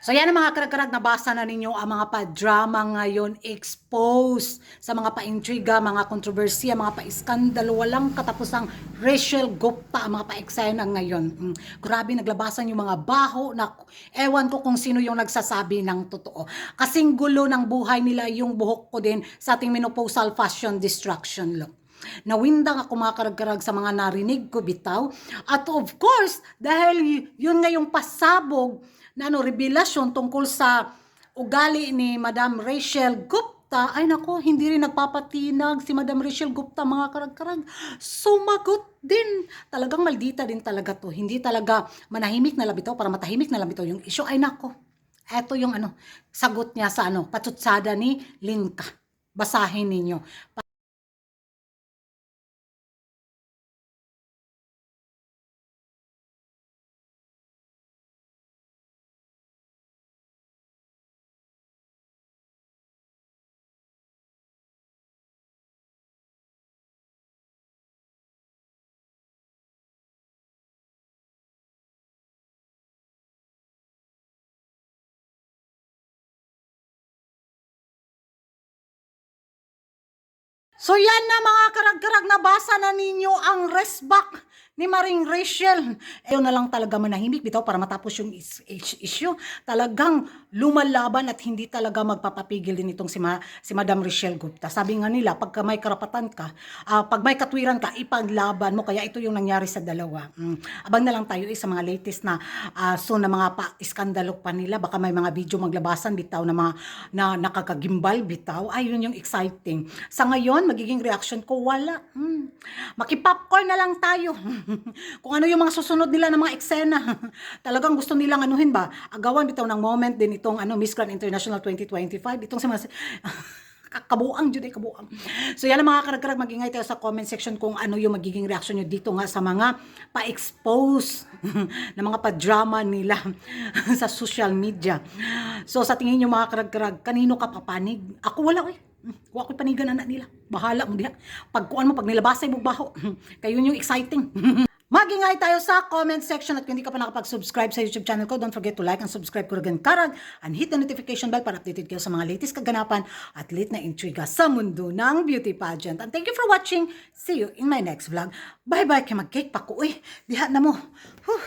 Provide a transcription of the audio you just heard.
So yan ang mga karag-karag, nabasa na ninyo ang mga pa-drama ngayon, expose sa mga pa-intriga, mga kontrobersiya, mga pa-iskandalo, walang katapusang Rachel Gupta, ang mga pa-eksena ngayon. Grabe, naglabasan yung mga baho na ewan ko kung sino yung nagsasabi ng totoo. Kasing gulo ng buhay nila yung buhok ko din sa ating menopausal fashion destruction look. Nawindang ako mga karag-karag sa mga narinig ko bitaw. At of course, dahil yun nga yung pasabog na revelasyon tungkol sa ugali ni Madam Rachel Gupta, ay nako, hindi rin nagpapatinag si Madam Rachel Gupta mga karag-karag. Sumagot din. Talagang maldita din talaga to. Hindi talaga manahimik na labitaw para matahimik na labitaw yung issue. Ay nako, eto yung sagot niya sa patutsada ni Linka. Basahin ninyo. So yan na mga karag-karag, nabasa na ninyo ang resback ni Maring Rachel. Ayaw na lang talaga manahimik bitaw para matapos yung issue. Talagang lumalaban at hindi talaga magpapapigil din itong si Madam Rachel Gupta. Sabi nga nila, pagka may karapatan ka, pag may katwiran ka, ipaglaban mo. Kaya ito yung nangyari sa dalawa. Abang na lang tayo sa mga latest na so na mga pa-iskandalo pa nila. Baka may mga video maglabasan bitaw na mga na nakakagimbal bitaw. Ayun yung exciting. Sa ngayon, magiging reaction ko, wala. Makipopcorn na lang tayo. Kung ano yung mga susunod nila ng mga eksena. Talagang gusto nilang anuhin ba? Agawan bitaw ng moment din itong Miss Grand International 2025. Itong sa mga kabuang jud ay kabuang. So yan ang mga karag-karag, magingay tayo sa comment section kung ano yung magiging reaction nyo dito nga sa mga pa-expose na mga pa-drama nila sa social media. So sa tingin nyo mga karag-karag, kanino ka papanig? Ako wala eh. Wa ko'y panigan anak nila. Bahala mo diha. Pag kuan mo, pag nilabasay mo baho. Kayo yung exciting. Magingay tayo sa comment section at kung hindi ka pa nakapag-subscribe sa YouTube channel ko, don't forget to like and subscribe ko rin karag and hit the notification bell para updated kayo sa mga latest kaganapan at lit na intriga sa mundo ng beauty pageant. And thank you for watching. See you in my next vlog. Bye-bye. Kaya mag-cake pa ko eh. Diha na mo. Whew.